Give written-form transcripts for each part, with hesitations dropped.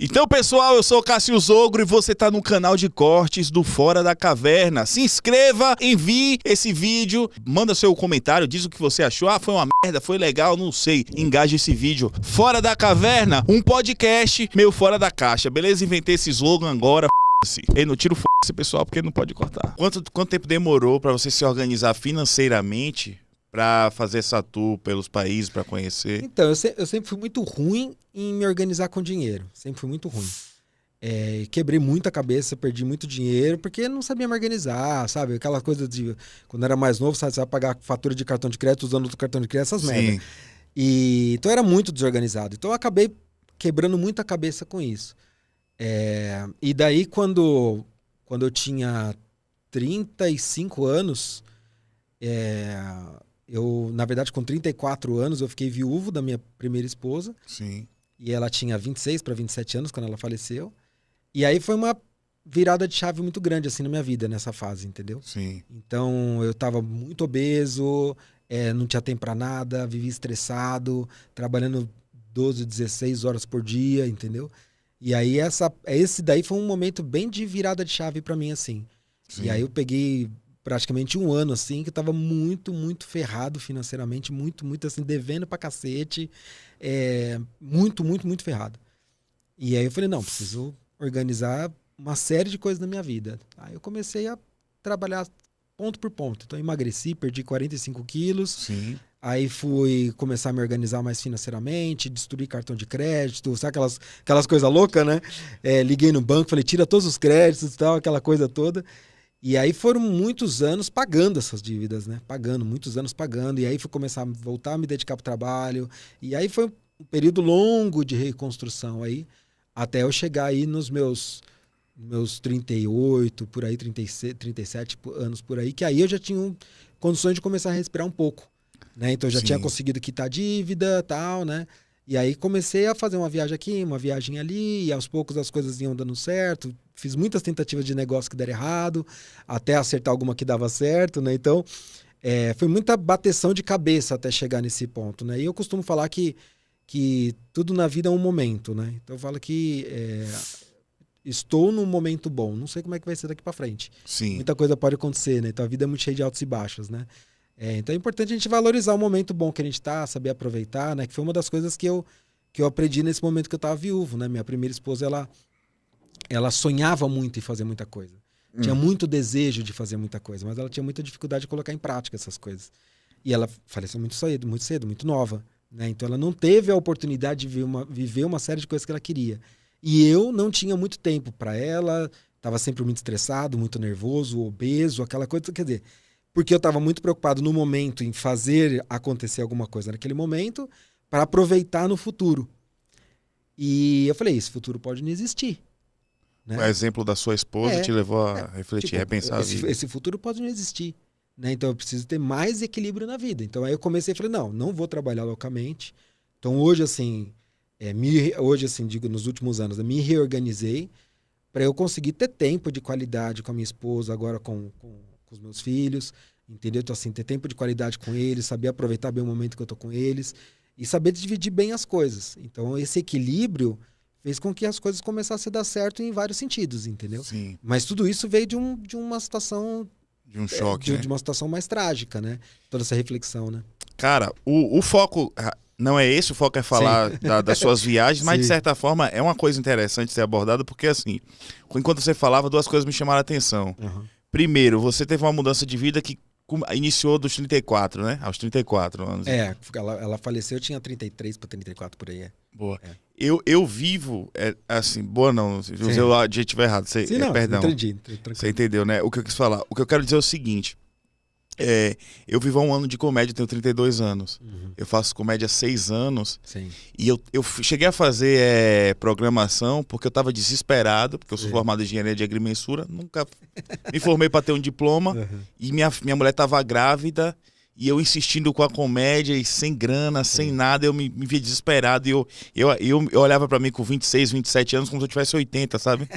Então, pessoal, eu sou o Cássio Zogro e você tá no canal de cortes do Fora da Caverna. Se inscreva, envie esse vídeo, manda seu comentário, diz o que você achou. Ah, foi uma merda, foi legal, não sei. Engaje esse vídeo. Fora da Caverna, um podcast meio fora da caixa, beleza? Inventei esse slogan agora, f***se. Ei, não tira o f***se, pessoal, porque não pode cortar. Quanto tempo demorou pra você se organizar financeiramente pra fazer essa tour pelos países, pra conhecer? Então, eu sempre fui muito ruim em me organizar com dinheiro. Sempre fui muito ruim. Quebrei muita cabeça, perdi muito dinheiro, porque não sabia me organizar, sabe? Aquela coisa de, quando era mais novo, sabe? Você vai pagar fatura de cartão de crédito usando outro cartão de crédito, essas merdas. Então, eu era muito desorganizado. Então, eu acabei quebrando muita cabeça com isso. E daí, quando eu tinha 35 anos... Eu, na verdade, com 34 anos, eu fiquei viúvo da minha primeira esposa. Sim. E ela tinha 26 para 27 anos quando ela faleceu. E aí foi uma virada de chave muito grande, assim, na minha vida, nessa fase, entendeu? Sim. Então, eu tava muito obeso, não tinha tempo pra nada, vivia estressado, trabalhando 12, 16 horas por dia, entendeu? E aí, esse daí foi um momento bem de virada de chave pra mim, assim. Sim. E aí eu peguei... praticamente um ano, assim, que eu tava muito, muito ferrado financeiramente, muito, muito, assim, devendo pra cacete, muito, muito, muito ferrado. E aí eu falei, não, preciso organizar uma série de coisas na minha vida. Aí eu comecei a trabalhar ponto por ponto. Então eu emagreci, perdi 45 quilos. Sim. Aí fui começar a me organizar mais financeiramente, destruir cartão de crédito, sabe aquelas coisas loucas, né? Liguei no banco, falei, tira todos os créditos e tal, aquela coisa toda. E aí foram muitos anos pagando essas dívidas, né? Muitos anos pagando. E aí fui começar a voltar a me dedicar para o trabalho. E aí foi um período longo de reconstrução aí, até eu chegar aí nos meus 38, por aí, 36, 37 anos por aí, que aí eu já tinha condições de começar a respirar um pouco, né? Então eu já tinha conseguido quitar a dívida e tal, né? E aí comecei a fazer uma viagem aqui, uma viagem ali, e aos poucos as coisas iam dando certo. Fiz muitas tentativas de negócio que deram errado, até acertar alguma que dava certo, né? Então, foi muita bateção de cabeça até chegar nesse ponto, né? E eu costumo falar que tudo na vida é um momento, né? Então eu falo que estou num momento bom, não sei como é que vai ser daqui para frente. Sim. Muita coisa pode acontecer, né? Então a vida é muito cheia de altos e baixos, né? Então é importante a gente valorizar o momento bom que a gente tá, saber aproveitar, né? Que foi uma das coisas que eu aprendi nesse momento que eu tava viúvo, né? Minha primeira esposa, ela sonhava muito em fazer muita coisa. Tinha muito desejo de fazer muita coisa, mas ela tinha muita dificuldade de colocar em prática essas coisas. E ela faleceu muito cedo, muito nova, né? Então ela não teve a oportunidade de viver uma série de coisas que ela queria. E eu não tinha muito tempo para ela, estava sempre muito estressado, muito nervoso, obeso, aquela coisa, quer dizer... Porque eu estava muito preocupado no momento em fazer acontecer alguma coisa naquele momento para aproveitar no futuro. E eu falei, esse futuro pode não existir. Né? O exemplo da sua esposa te levou a refletir, repensar a vida. Esse futuro pode não existir. Né? Então eu preciso ter mais equilíbrio na vida. Então aí eu comecei e falei, não vou trabalhar loucamente. Então hoje, assim, digo, nos últimos anos, eu me reorganizei para eu conseguir ter tempo de qualidade com a minha esposa, agora com os meus filhos, entendeu? Então, assim, ter tempo de qualidade com eles, saber aproveitar bem o momento que eu tô com eles e saber dividir bem as coisas. Então, esse equilíbrio fez com que as coisas começassem a dar certo em vários sentidos, entendeu? Sim. Mas tudo isso veio de uma situação... De um choque, né? De uma situação mais trágica, né? Toda essa reflexão, né? Cara, o foco... Não é esse, o foco é falar das suas viagens, mas de certa forma é uma coisa interessante ser abordada, porque assim, enquanto você falava, duas coisas me chamaram a atenção. Primeiro, você teve uma mudança de vida que iniciou dos 34, né? Aos 34 anos. Ela faleceu, eu tinha 33 para 34 por aí. Boa. Eu vivo, assim, boa não, se usei o adjetivo errado, perdão. Entendi. Você entendeu, né? O que eu quis falar. O que eu quero dizer é o seguinte, eu vivo há um ano de comédia, tenho 32 anos. Eu faço comédia há 6 anos. Sim. E eu cheguei a fazer programação porque eu estava desesperado, porque eu sou formado em engenharia de agrimensura, nunca me formei para ter um diploma. E minha mulher estava grávida e eu insistindo com a comédia e sem grana, sem nada, eu me via desesperado. E eu olhava para mim com 26, 27 anos como se eu tivesse 80, sabe?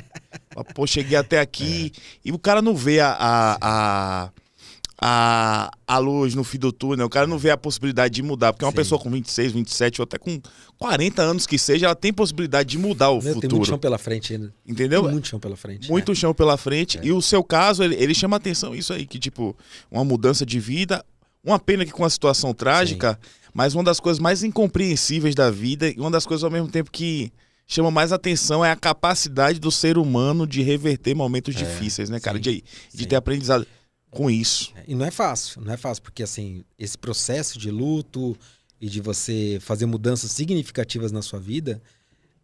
Pô, cheguei até aqui. E o cara não vê a a luz no fim do túnel, o cara não vê a possibilidade de mudar, porque uma Sim. pessoa com 26, 27 ou até com 40 anos que seja, ela tem possibilidade de mudar o Tem futuro. muito chão pela frente ainda. Entendeu? Tem muito chão pela frente. Muito chão pela frente. E o seu caso, ele chama atenção isso aí, que tipo, uma mudança de vida, uma pena que com a situação trágica, mas uma das coisas mais incompreensíveis da vida e uma das coisas ao mesmo tempo que chama mais atenção é a capacidade do ser humano de reverter momentos difíceis, né, cara? De ter aprendizado com isso. E não é fácil, porque assim, esse processo de luto e de você fazer mudanças significativas na sua vida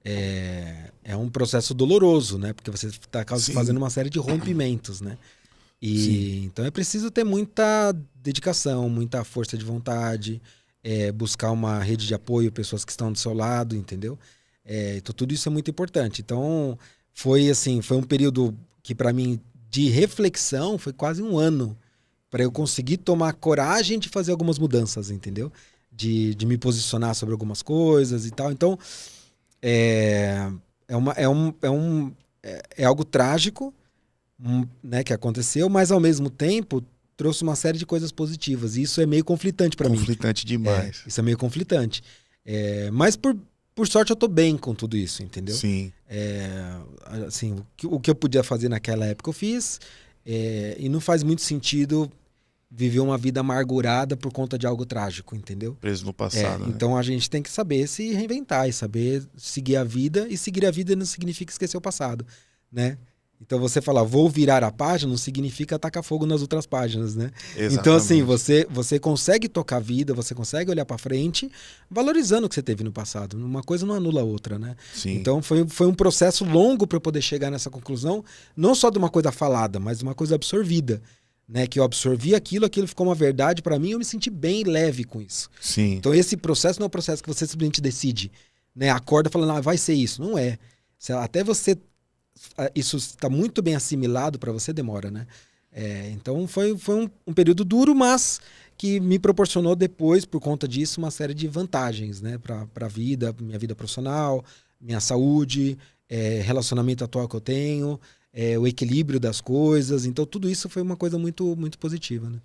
é um processo doloroso, né? Porque você está fazendo uma série de rompimentos, né? E então é preciso ter muita dedicação, muita força de vontade, buscar uma rede de apoio, pessoas que estão do seu lado, entendeu? Então tudo isso é muito importante. Então foi um período que para mim de reflexão foi quase um ano para eu conseguir tomar coragem de fazer algumas mudanças, entendeu? De me posicionar sobre algumas coisas e tal. Então é algo trágico, né, que aconteceu, mas ao mesmo tempo trouxe uma série de coisas positivas. E isso é meio conflitante para mim. Conflitante demais. Isso é meio conflitante. Mas por sorte eu tô bem com tudo isso, entendeu? Sim. Assim, o que eu podia fazer naquela época eu fiz. E não faz muito sentido viver uma vida amargurada por conta de algo trágico, entendeu? Preso no passado. Né? Então a gente tem que saber se reinventar e saber seguir a vida. E seguir a vida não significa esquecer o passado, né? Então você falar, vou virar a página, não significa tacar fogo nas outras páginas, né? Exatamente. Então assim, você consegue tocar a vida, você consegue olhar pra frente, valorizando o que você teve no passado. Uma coisa não anula a outra, né? Sim. Então foi um processo longo para eu poder chegar nessa conclusão, não só de uma coisa falada, mas de uma coisa absorvida, né? Que eu absorvi aquilo ficou uma verdade para mim, eu me senti bem leve com isso. Sim. Então esse processo não é um processo que você simplesmente decide, né? Acorda falando, vai ser isso. Não é. Até você... Isso está muito bem assimilado para você, demora, né? Então foi um período duro, mas que me proporcionou depois, por conta disso, uma série de vantagens, né? Para a vida, minha vida profissional, minha saúde, relacionamento atual que eu tenho, o equilíbrio das coisas. Então tudo isso foi uma coisa muito, muito positiva, né?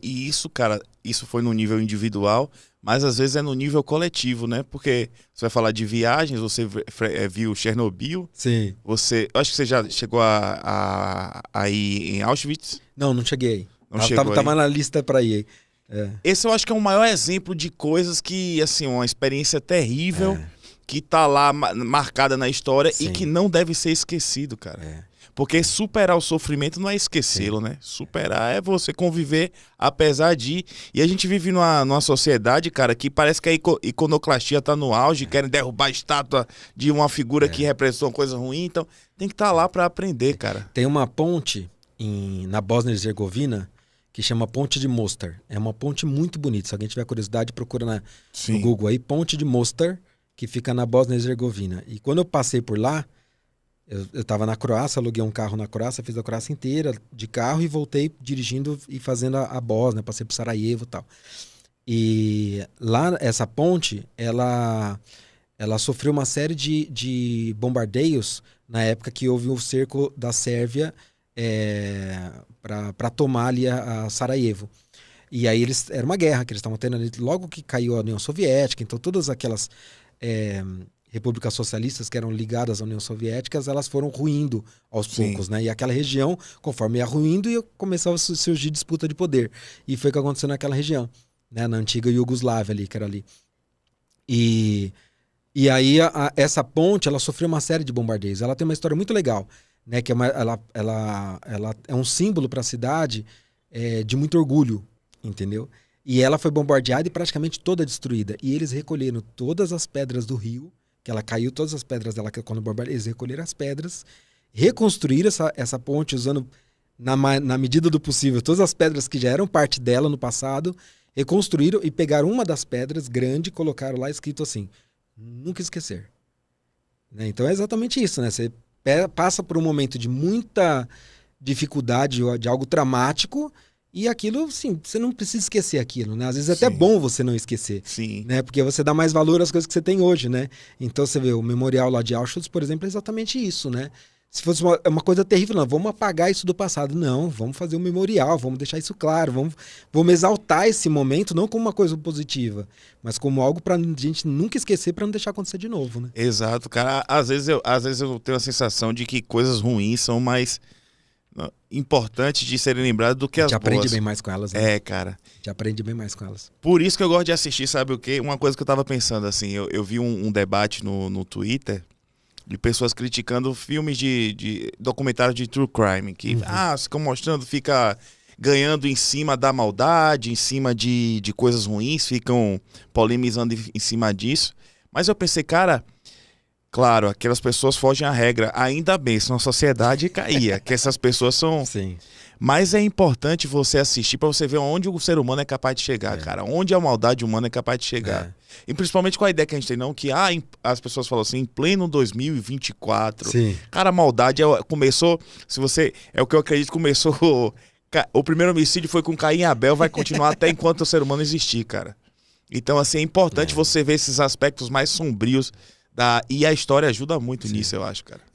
E isso, cara, isso foi no nível individual, mas às vezes é no nível coletivo, né? Porque você vai falar de viagens, você viu Chernobyl. Sim. Eu acho que você já chegou a ir em Auschwitz. Não cheguei. Tava na lista para ir. Esse eu acho que é o maior exemplo de coisas que, assim, uma experiência terrível que tá lá marcada na história. Sim. E que não deve ser esquecido, cara. Porque superar o sofrimento não é esquecê-lo, né? Superar é você conviver apesar de... E a gente vive numa sociedade, cara, que parece que a iconoclastia tá no auge, querem derrubar a estátua de uma figura que representou uma coisa ruim. Então, tem que estar lá para aprender, cara. Tem uma ponte na Bósnia e Herzegovina que chama Ponte de Mostar. É uma ponte muito bonita. Se alguém tiver curiosidade, procura no Google aí. Ponte de Mostar, que fica na Bósnia e Herzegovina. E quando eu passei por lá, eu estava na Croácia, aluguei um carro na Croácia, fiz a Croácia inteira de carro e voltei dirigindo e fazendo a Bósnia, passei por Sarajevo e tal. E lá, essa ponte, ela sofreu uma série de bombardeios na época que houve o cerco da Sérvia para tomar ali a Sarajevo. E aí era uma guerra que eles estavam tendo ali, logo que caiu a União Soviética, então todas aquelas... repúblicas socialistas que eram ligadas à União Soviética, elas foram ruindo aos poucos, né? E aquela região, conforme ia ruindo, começava a surgir disputa de poder. E foi o que aconteceu naquela região, né? Na antiga Iugoslávia ali, que era ali. E aí essa ponte, ela sofreu uma série de bombardeios. Ela tem uma história muito legal, né? Que ela é um símbolo para a cidade de muito orgulho, entendeu? E ela foi bombardeada e praticamente toda destruída. E eles recolheram todas as pedras do rio, que ela caiu, todas as pedras dela, quando bombardearam, eles recolheram as pedras, reconstruíram essa ponte usando, na medida do possível, todas as pedras que já eram parte dela no passado, reconstruíram e pegaram uma das pedras grande e colocaram lá escrito assim, nunca esquecer. Né? Então é exatamente isso, né? Você passa por um momento de muita dificuldade, de algo traumático, e aquilo, sim, você não precisa esquecer aquilo, né? Às vezes é até bom você não esquecer. Sim. Né? Porque você dá mais valor às coisas que você tem hoje, né? Então você vê, o memorial lá de Auschwitz, por exemplo, é exatamente isso, né? se fosse uma coisa terrível, não, vamos apagar isso do passado. Não, vamos fazer um memorial, vamos deixar isso claro, vamos exaltar esse momento, não como uma coisa positiva, mas como algo pra gente nunca esquecer, pra não deixar acontecer de novo, né? Exato, cara. Às vezes eu tenho a sensação de que coisas ruins são mais importantes de serem lembradas do que as boas. A gente aprende bem mais com elas, né? É, cara. A gente aprende bem mais com elas. Por isso que eu gosto de assistir, sabe o quê? Uma coisa que eu tava pensando, assim, eu vi um debate no Twitter de pessoas criticando filmes de documentários de true crime, que, ficam mostrando, fica ganhando em cima da maldade, em cima de coisas ruins, ficam polemizando em cima disso. Mas eu pensei, cara, claro, aquelas pessoas fogem à regra, ainda bem, senão a sociedade caía, que essas pessoas são... Sim. Mas é importante você assistir para você ver onde o ser humano é capaz de chegar, cara. Onde a maldade humana é capaz de chegar. E principalmente com a ideia que a gente tem, não, que as pessoas falam assim, em pleno 2024. Sim. Cara, a maldade começou, se você, é o que eu acredito, começou, o primeiro homicídio foi com Caim e Abel, vai continuar até enquanto o ser humano existir, cara. Então, assim, é importante você ver esses aspectos mais sombrios e a história ajuda muito nisso, eu acho, cara.